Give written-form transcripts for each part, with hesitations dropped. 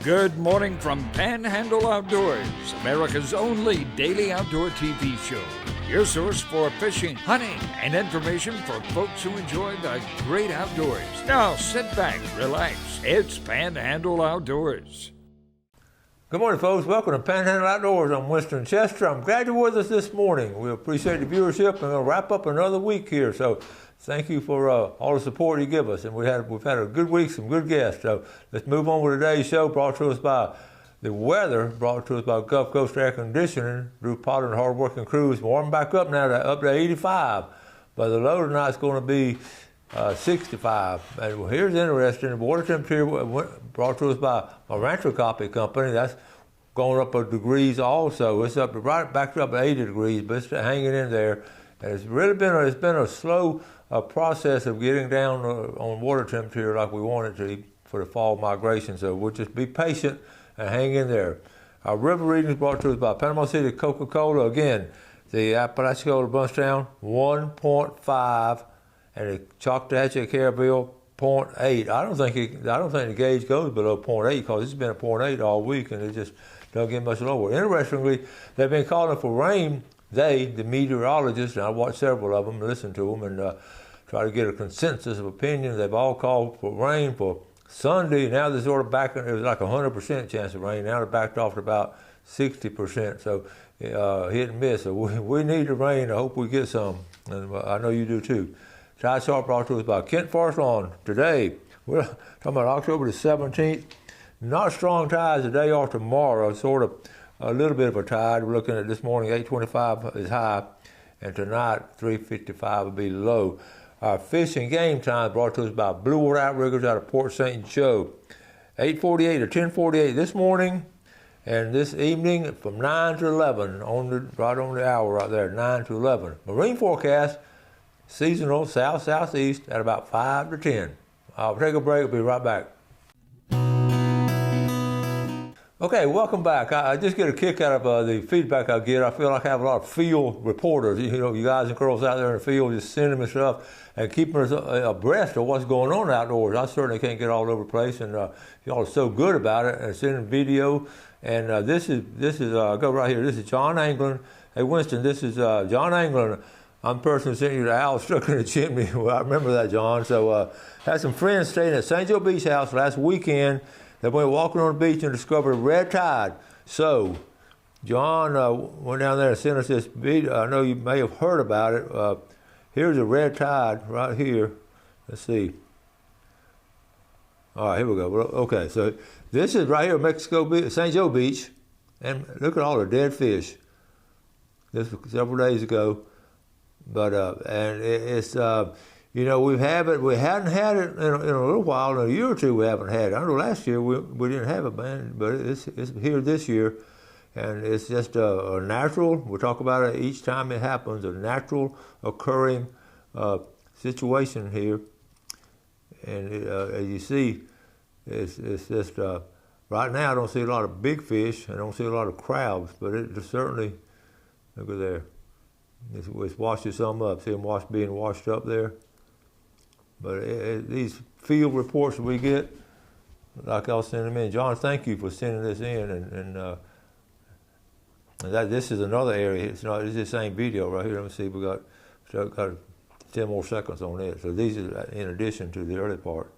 Good morning from Panhandle Outdoors, America's only daily outdoor TV show. Your source for fishing, hunting, and information for folks who enjoy the great outdoors. Now sit back, relax. It's Panhandle Outdoors. Good morning, folks. Welcome to Panhandle Outdoors. I'm Winston Chester. I'm glad you're with us this morning. We appreciate the viewership, and we'll wrap up another week here. So thank you for all the support you give us. And we've had a good week, some good guests. So let's move on with today's show, brought to us by the weather, brought to us by Gulf Coast Air Conditioning. Drew Potter and hard-working crews warming back up now, up to 85. But the low tonight's going to be 65. And here's interesting, the water temperature brought to us by a Rancho Coffee Company. That's going up a degrees also. It's up to right back up to 80 degrees, but it's hanging in there. And it's really been a slow process of getting down on water temperature like we want it to for the fall migration. So we'll just be patient and hang in there. Our river readings brought to us by Panama City Coca-Cola. Again, the Apalachicola Bunchtown 1.5. And the Choctawhatchee Carabelle 0.8. I don't think the gauge goes below 0.8 because it's been a 0.8 all week, and it just don't get much lower. Interestingly, they've been calling for rain. The meteorologists, and I watched several of them, listened to them, and try to get a consensus of opinion. They've all called for rain for Sunday. Now they're sort of back. It was like 100% chance of rain. Now they're backed off to about 60%. So hit and miss. So we need the rain. I hope we get some, and I know you do too. Tide chart brought to us by Kent Forest Lawn. Today, we're talking about October the 17th. Not strong tides today or tomorrow, sort of a little bit of a tide. We're looking at this morning, 825 is high, and tonight, 355 will be low. Our fishing game time brought to us by Blue Water Outriggers out of Port St. Joe. 8:48 or 10:48 this morning, and this evening from 9 to 11, right on the hour right there, 9 to 11. Marine forecast, seasonal south-southeast at about 5 to 10. I'll take a break. I'll be right back. Okay, welcome back. I just get a kick out of the feedback I get. I feel like I have a lot of field reporters, you guys and girls out there in the field just sending me stuff and keeping us abreast of what's going on outdoors. I certainly can't get all over the place, and y'all are so good about it and sending video. And this is go right here. This is John Anglin. Hey, Winston, this is John Anglin. I'm the person who sent you the owl stuck in the chimney. Well, I remember that, John. So had some friends staying at St. Joe Beach House last weekend. They went walking on the beach and discovered a red tide. So John went down there and sent us this video. I know you may have heard about it. Here's a red tide right here. Let's see. All right, here we go. Okay, so this is right here at Mexico Beach, St. Joe Beach. And look at all the dead fish. This was several days ago. But and it's we hadn't had it in a little while. In a year or two we haven't had it. I know last year we didn't have it, man, but it's here this year, and it's just a natural. We'll talk about it each time it happens. A natural occurring situation here, and as you see, it's just right now I don't see a lot of big fish. I don't see a lot of crabs, but it certainly look at there. It's washes some up. See them being washed up there. But these field reports that we get, like I'll send them in. John, thank you for sending this in. And this is another area. It's the same video right here. Let me see. We got 10 more seconds on it. So these are in addition to the early part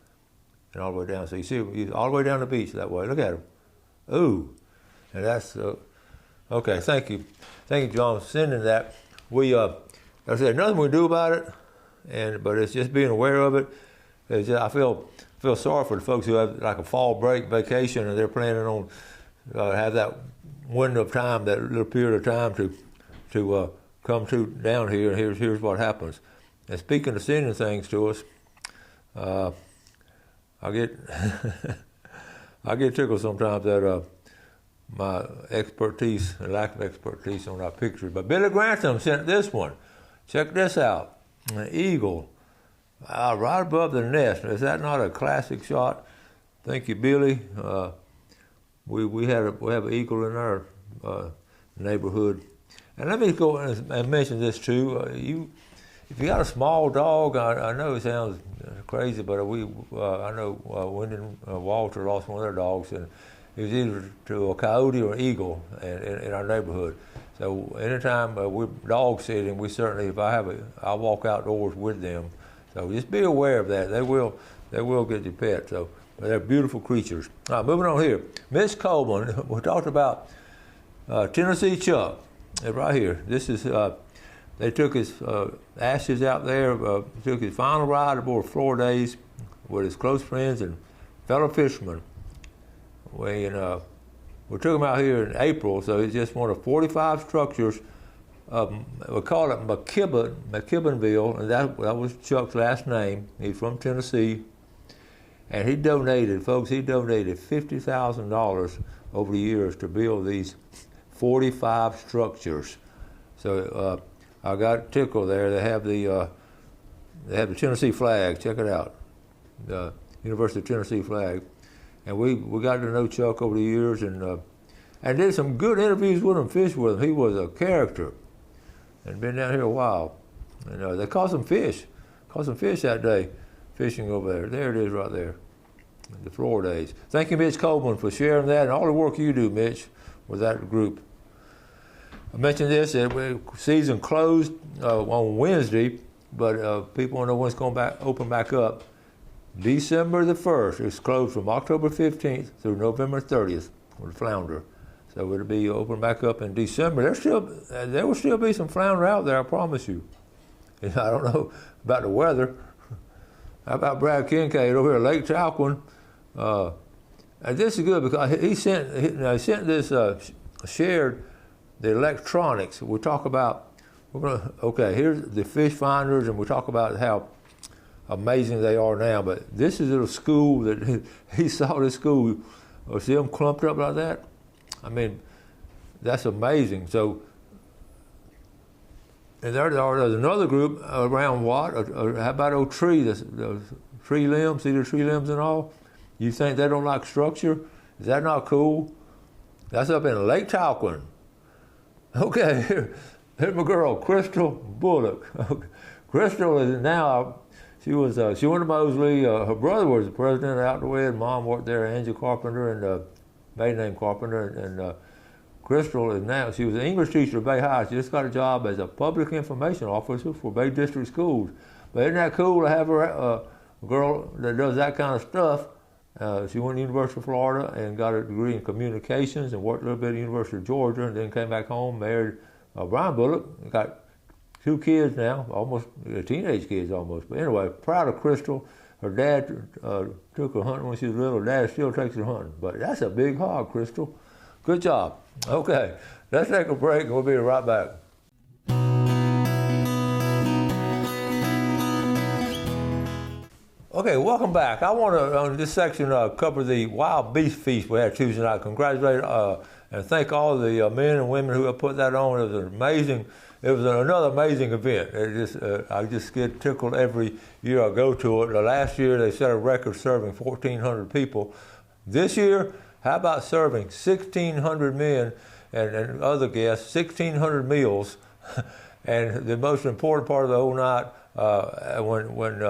and all the way down. So you see all the way down the beach that way. Look at them. Ooh. And that's okay. Thank you, John, for sending that. We, like I said, nothing we can do about it, but it's just being aware of it. I feel sorry for the folks who have like a fall break vacation and they're planning on have that window of time, that little period of time to come down here. And here's what happens. And speaking of sending things to us, I get I get tickled sometimes that. My expertise, the lack of expertise on our pictures. But Billy Grantham sent this one. Check this out. An eagle right above the nest. Is that not a classic shot? Thank you, Billy. We have an eagle in our neighborhood. And let me go and mention this too. If you got a small dog, I know it sounds crazy, but I know Wendy and Walter lost one of their dogs, and it was either to a coyote or an eagle in our neighborhood. So anytime we're dog sitting, we certainly, I'll walk outdoors with them. So just be aware of that. They will get your pet. So they're beautiful creatures. All right, moving on here. Miss Coleman, we talked about Tennessee Chuck. Right here. This is, they took his ashes out there, took his final ride aboard Florida Days with his close friends and fellow fishermen. We took him out here in April, so it's just one of 45 structures. We call it McKibbenville, and that was Chuck's last name. He's from Tennessee. And he donated $50,000 over the years to build these 45 structures. So I got tickled there. They have the Tennessee flag. Check it out, the University of Tennessee flag. And we got to know Chuck over the years, and did some good interviews with him, fished with him. He was a character, and been down here a while. And they caught some fish that day, fishing over there. There it is, right there, the Florida Days. Thank you, Mitch Coleman, for sharing that and all the work you do, Mitch, with that group. I mentioned this, that season closed on Wednesday, but people want to know when it's going to open back up. December the 1st. It's closed from October 15th through November 30th with flounder. So it'll be open back up in December. There will still be some flounder out there, I promise you. And I don't know about the weather. How about Brad Kincaid over here at Lake Talquin? And this is good because he sent this shared the electronics. We talk about, here's the fish finders, and we talk about how amazing they are now. But this is a school that he saw this school, see them clumped up like that? I mean, that's amazing. So, and there's another group around what? How about old tree, the tree limbs, see the tree limbs and all? You think they don't like structure? Is that not cool? That's up in Lake Talquin. Okay, here's my girl, Crystal Bullock. Crystal is now, she went to Mosley. Her brother was the president out the way, and Mom worked there, Angel Carpenter, and maiden name Carpenter. And Crystal is now, she was an English teacher at Bay High. She just got a job as a public information officer for Bay District Schools. But isn't that cool to have a girl that does that kind of stuff? She went to the University of Florida and got a degree in communications and worked a little bit at the University of Georgia, and then came back home, married Brian Bullock, got 2 kids now, almost teenage kids almost. But anyway, proud of Crystal. Her dad took her hunting when she was little. Dad still takes her hunting. But that's a big hog, Crystal. Good job. Okay, let's take a break and we'll be right back. Okay, welcome back. I want to, on this section, cover the wild beast feast we had Tuesday night. Congratulate and thank all the men and women who have put that on. It was another amazing event. I just get tickled every year I go to it. Last year they set a record serving 1,400 people. This year, how about serving 1,600 men and other guests, 1,600 meals. And the most important part of the whole night, when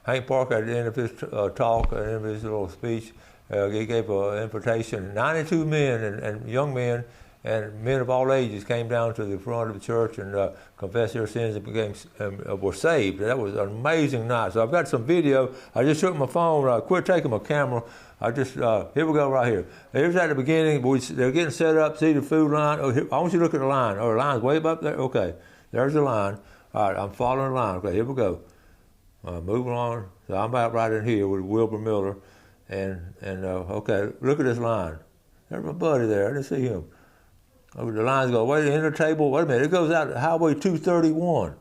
Hank Parker, at the end of his talk, at the end of his little speech, he gave an invitation. 92 men and young men and men of all ages came down to the front of the church and confessed their sins and were saved. That was an amazing night. So I've got some video. I just took my phone. Quit taking my camera. Here we go right here. Here's at the beginning. They're getting set up. See the food line. I want you to look at the line. Oh, the line's way up there. Okay, there's the line. All right, I'm following the line. Okay, here we go. Moving on. So I'm about right in here with Wilbur Miller, okay, look at this line. There's my buddy there. I didn't see him. Oh, the lines go way in the table. Wait a minute, it goes out to Highway 231.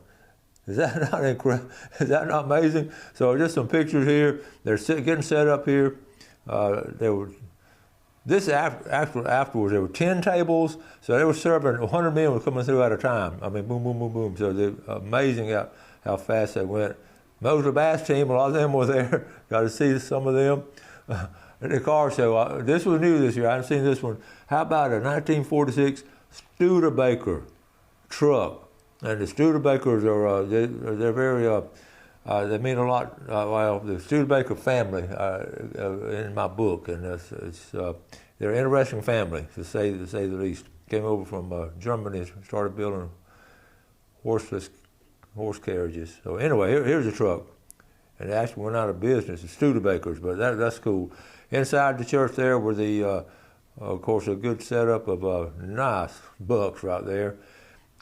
Is that not incredible? Is that not amazing? So just some pictures here. They're getting set up here. Afterwards, there were 10 tables, so they were serving 100 men were coming through at a time. I mean, boom, boom, boom, boom. So they're amazing how fast they went. Mosley Bass team, a lot of them were there. Got to see some of them. The car show, this was new this year. I haven't seen this one. How about a 1946 Studebaker truck? And the Studebakers they're very, they mean a lot. The Studebaker family in my book, and they're an interesting family, to say the least. Came over from Germany and started building horse carriages. So anyway, here's a truck. And it actually went out of business, the Studebakers, but that's cool. Inside the church there were of course, a good setup of nice bucks right there.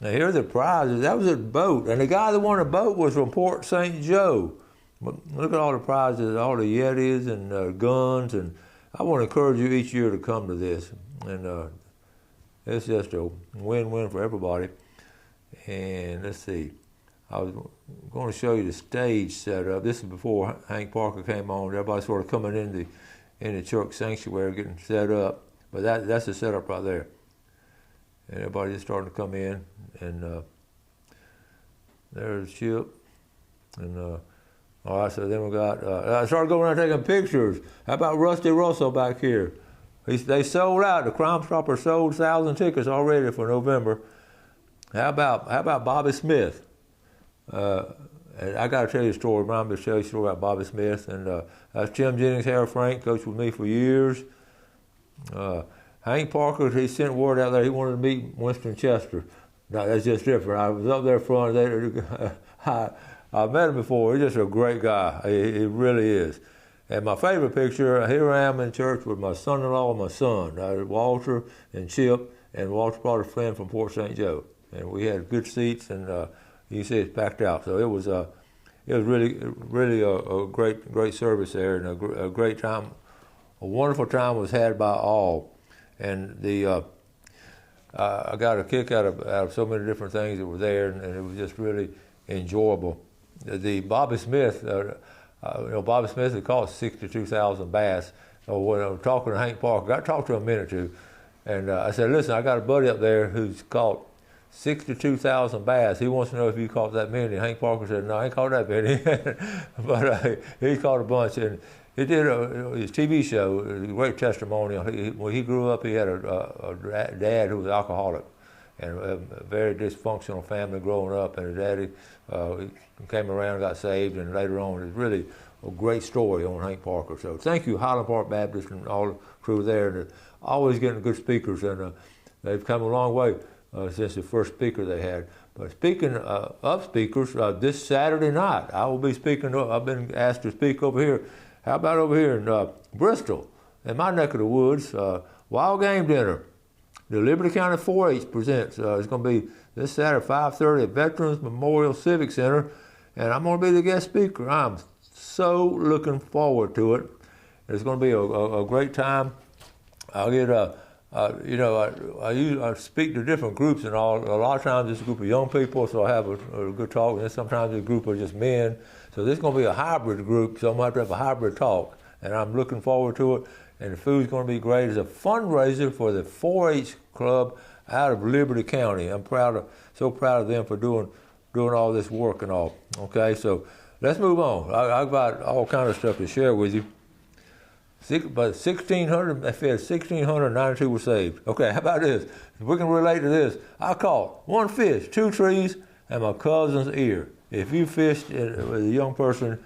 Now here are the prizes. That was a boat, and the guy that won the boat was from Port St. Joe. Look at all the prizes, all the Yetis and guns, and I want to encourage you each year to come to this. And it's just a win-win for everybody. And let's see, I was going to show you the stage setup. This is before Hank Parker came on. Everybody sort of coming in the church sanctuary, getting set up. But that's the setup right there. And everybody just starting to come in, and there's Chip. And all right, so then we got. I started going around taking pictures. How about Rusty Russell back here? They sold out. The Crime Stopper sold 1,000 tickets already for November. How about Bobby Smith? And I got to tell you a story. Remind me to tell you a story about Bobby Smith. And that's Tim Jennings, Harry Frank, coached with me for years. Hank Parker, he sent word out there he wanted to meet Winston Chester. Now, that's just different. I was up there front. I met him before. He's just a great guy. He really is. And my favorite picture, here I am in church with my son-in-law and my son, Walter and Chip, and Walter brought a friend from Port St. Joe. And we had good seats, and you can see it's packed out. So it was really a great service there, and a great time. A wonderful time was had by all. And I got a kick out of so many different things that were there, and it was just really enjoyable. The Bobby Smith, Bobby Smith had caught 62,000 bass. So when I was talking to Hank Parker, I talked to him a minute or two, and I said, listen, I got a buddy up there who's caught 62,000 bass. He wants to know if you caught that many. Hank Parker said, no, I ain't caught that many. But he caught a bunch. And he did his TV show, a great testimonial. When he grew up, he had a dad who was alcoholic, and a very dysfunctional family growing up. And his daddy came around, got saved, and later on, it's really a great story on Hank Parker. So thank you, Highland Park Baptist, and all the crew there. And always getting good speakers, and they've come a long way since the first speaker they had. But speaking of speakers, this Saturday night, I will be speaking. I've been asked to speak over here. How about over here in Bristol, in my neck of the woods, Wild Game Dinner. The Liberty County 4-H presents. It's going to be this Saturday, 5:30 at Veterans Memorial Civic Center, and I'm going to be the guest speaker. I'm so looking forward to it. It's going to be a great time. I'll get I speak to different groups and all. A lot of times it's a group of young people, so I have a good talk, and then sometimes it's a group of just men. So this is going to be a hybrid group, so I'm going to have a hybrid talk, and I'm looking forward to it. And the food's going to be great. It's a fundraiser for the 4-H club out of Liberty County. I'm so proud of them for doing all this work and all. Okay, so let's move on. I've got all kind of stuff to share with you. But 1,600, they fed 1,692 were saved. Okay, how about this? If we can relate to this, I caught one fish, 2 trees, and my cousin's ear. If you fished with a young person,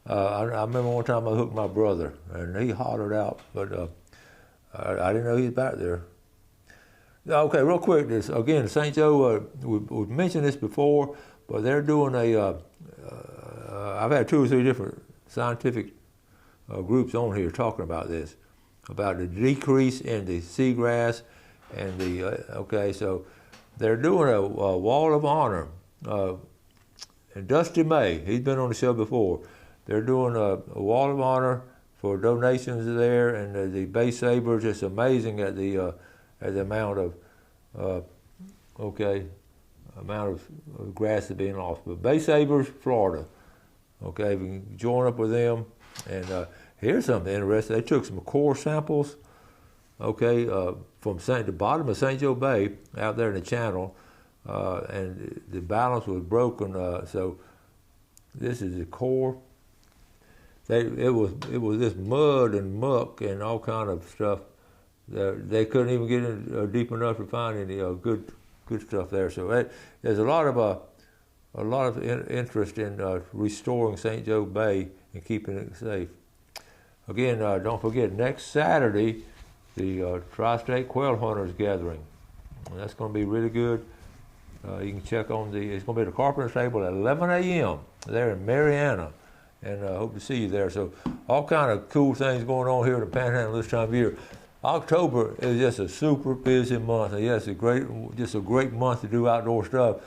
I remember one time I hooked my brother, and he hollered out, but I didn't know he was back there. Okay, real quick, again, St. Joe, we mentioned this before, but they're doing I've had 2 or 3 different scientific groups on here talking about this, about the decrease in the seagrass and so they're doing a wall of honor. And Dusty May, he's been on the show before. They're doing a wall of honor for donations there, and the Bay Sabres. It's amazing at the amount of grass that's being lost. But Bay Sabres, Florida. Okay, we can join up with them. And here's something interesting. They took some core samples, from the bottom of St. Joe Bay out there in the channel, and the balance was broken. So this is the core. It was this mud and muck and all kind of stuff. They couldn't even get in deep enough to find any good stuff there. So there's a lot of interest in restoring St. Joe Bay and keeping it safe. Again, don't forget, next Saturday, the Tri-State Quail Hunters Gathering. And that's going to be really good. You can check on it's going to be at the Carpenter's Table at 11 a.m. there in Marianna. And I hope to see you there. So all kind of cool things going on here in the Panhandle this time of year. October is just a super busy month. And yes, just a great month to do outdoor stuff.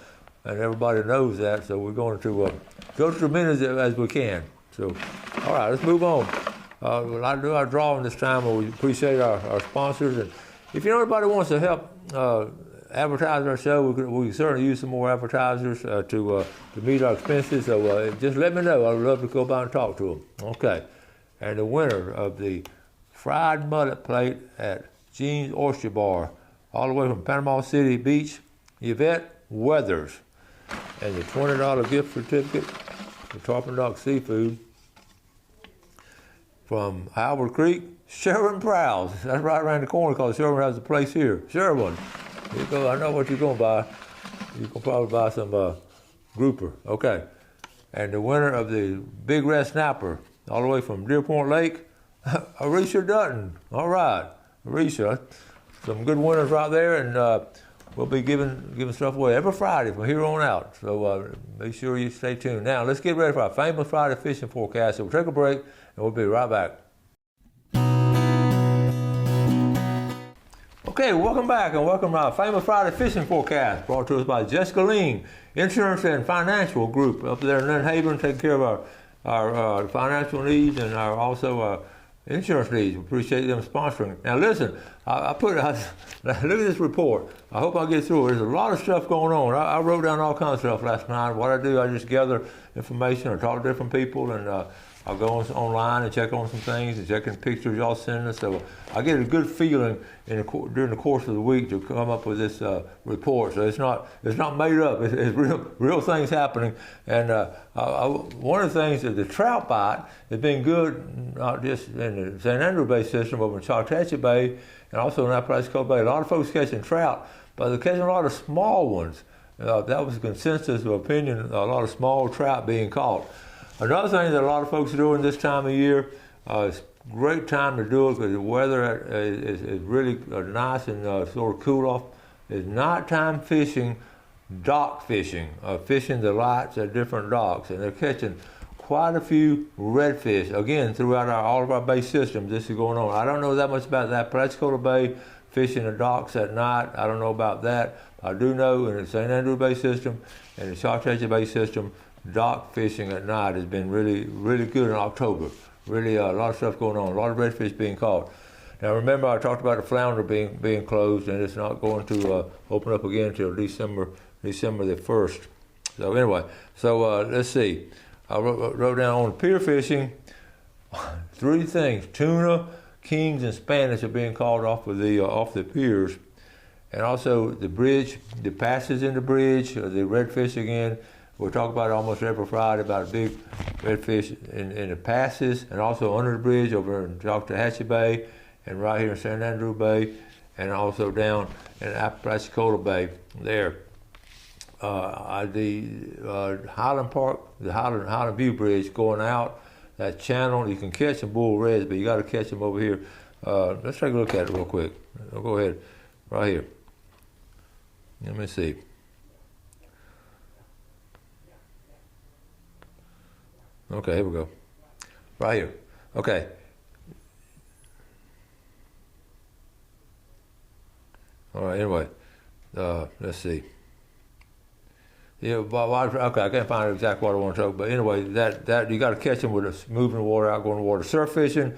And everybody knows that. So we're going to go to as many as we can. So, all right, let's move on. We'd like to do our drawing this time. We appreciate our sponsors. And if anybody wants to help advertise our show, we can certainly use some more advertisers to meet our expenses. So just let me know. I'd love to go by and talk to them. Okay. And the winner of the fried mullet plate at Gene's Oyster Bar, all the way from Panama City Beach, Yvette Weathers. And the $20 gift certificate for Tarpon Dock Seafood from Albert Creek, Sherwin Prowse. That's right around the corner because Sherwin has a place here. Sherwin, you go. I know what you're going to buy. You can probably buy some grouper. Okay. And the winner of the Big Red Snapper, all the way from Deer Point Lake, Arisha Dutton. All right, Arisha. Some good winners right there, and we'll be giving stuff away every Friday from here on out. So make sure you stay tuned. Now, let's get ready for our famous Friday fishing forecast. So we'll take a break, and we'll be right back. Okay, welcome back, and welcome to our famous Friday fishing forecast, brought to us by Jessica Lean, Insurance and Financial Group up there in Lynn Haven, taking care of our financial needs and our insurance needs. We appreciate them sponsoring. Now listen, look at this report. I hope I get through it. There's a lot of stuff going on. I wrote down all kinds of stuff last night. What I do, I just gather information or talk to different people, and I'll go online and check on some things and check in pictures y'all send us. So I get a good feeling during the course of the week to come up with this report. So it's not made up. It's real things happening. And one of the things is the trout bite has been good, not just in the St. Andrew Bay system, but in Choctaw Bay and also in that place called Bay. A lot of folks catching trout, but they're catching a lot of small ones. That was a consensus of opinion, a lot of small trout being caught. Another thing that a lot of folks are doing this time of year, it's a great time to do it because the weather is really nice and sort of cool off, is nighttime fishing, dock fishing, fishing the lights at different docks. And they're catching quite a few redfish, again, throughout all of our bay systems. This is going on. I don't know that much about that. Pensacola Bay, fishing the docks at night, I don't know about that. I do know in the St. Andrew Bay system and the Choctaw Bay system, dock fishing at night has been really, really good in October. Really a lot of stuff going on, a lot of redfish being caught. Now remember, I talked about the flounder being closed, and it's not going to open up again until December the 1st. So anyway, let's see. I wrote down on pier fishing, 3 things: tuna, kings, and Spanish are being caught off the piers, and also the bridge, the passes in the bridge, the redfish again. We'll talk about it almost every Friday about big redfish in the passes, and also under the bridge over in Choctaw Bay, and right here in St. Andrew Bay, and also down in Apalachicola Bay there. The Highland Park, the Highland View Bridge going out that channel, you can catch some bull reds, but you got to catch them over here. Let's take a look at it real quick. I'll go ahead, right here. Let me see. Okay, here we go. Right here. Okay. All right, anyway, let's see. Yeah, okay, I can't find exactly what I want to talk about. But anyway, that you got to catch them with a moving water, outgoing water. Surf fishing,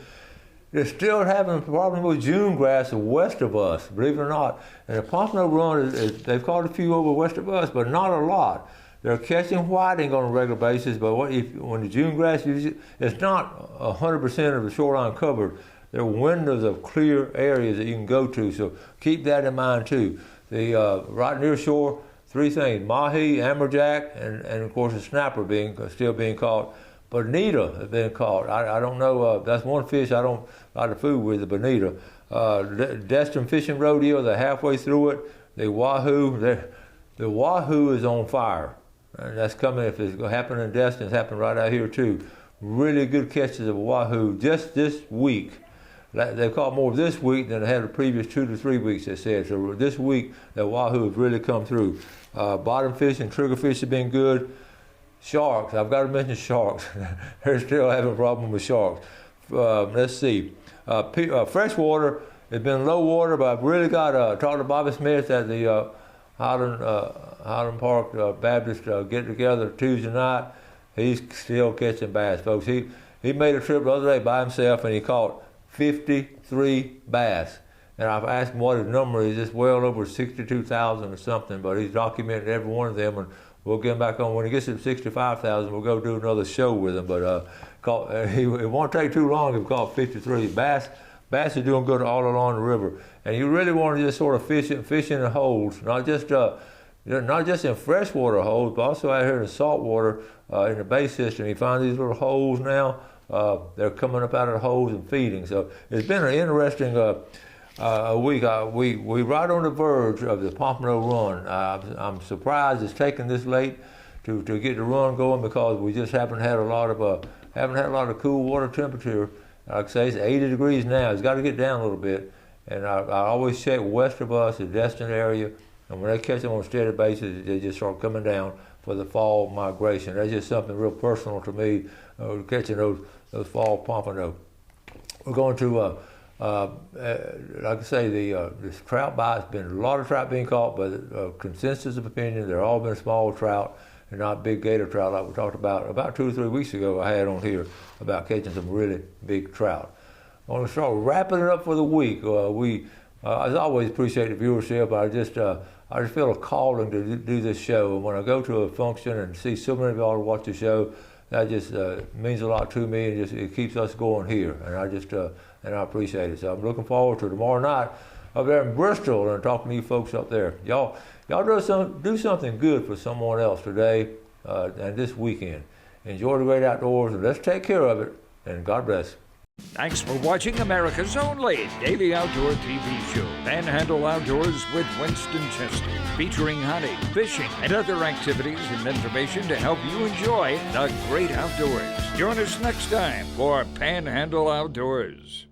they're still having a problem with June grass west of us, believe it or not. And the Pompano Run, they've caught a few over west of us, but not a lot. They're catching whiting on a regular basis, but when the June grass, it's not 100% of the shoreline covered. There are windows of clear areas that you can go to, so keep that in mind too. The right near shore, 3 things: mahi, amberjack, and of course the snapper still being caught. Bonita has been caught. I don't know. That's one fish I don't like to food with, the bonita. Destin Fishing Rodeo, they're halfway through it. The wahoo is on fire. And that's coming. If it's going to happen in Destin, it's happening right out here too. Really good catches of wahoo just this week. They caught more this week than they had the previous 2 to 3 weeks, they said. So this week, the wahoo have really come through. Bottom fish and triggerfish have been good. Sharks, I've got to mention sharks. They're still having a problem with sharks. Let's see. Freshwater, it's been low water, but I've really got talked to Bobby Smith at the Highland Park Baptist get together Tuesday night. He's still catching bass, folks. He made a trip the other day by himself and he caught 53 bass. And I've asked him what his number is. It's well over 62,000 or something, but he's documented every one of them, and we'll get him back on. When he gets to 65,000, we'll go do another show with him. But it won't take too long if he caught 53. Bass are doing good all along the river. And you really want to just sort of fish in the holes, not just in freshwater holes, but also out here in saltwater in the bay system. You find these little holes now. They're coming up out of the holes and feeding. So it's been an interesting week. We right on the verge of the Panhandle run. I'm surprised it's taken this late to get the run going because we just haven't had a lot of cool water temperature. Like I say, it's 80 degrees now. It's got to get down a little bit. And I always check west of us, the Destin area, and when they catch them on a steady basis, they just start coming down for the fall migration. That's just something real personal to me, catching those fall pompano. We're going to, like I say, this trout bite's been a lot of trout being caught, but consensus of opinion, they're all been small trout and not big gator trout like we talked about 2 or 3 weeks ago. I had on here about catching some really big trout. I want to start wrapping it up for the week. As always, appreciate the viewership. I just feel a calling to do this show. And when I go to a function and see so many of y'all watch the show, that just means a lot to me, and it keeps us going here. And I appreciate it. So I'm looking forward to tomorrow night up there in Bristol and talking to you folks up there. Y'all do something good for someone else today and this weekend. Enjoy the great outdoors, and let's take care of it. And God bless. Thanks for watching America's only daily outdoor TV show, Panhandle Outdoors with Winston Chester, featuring hunting, fishing, and other activities and information to help you enjoy the great outdoors. Join us next time for Panhandle Outdoors.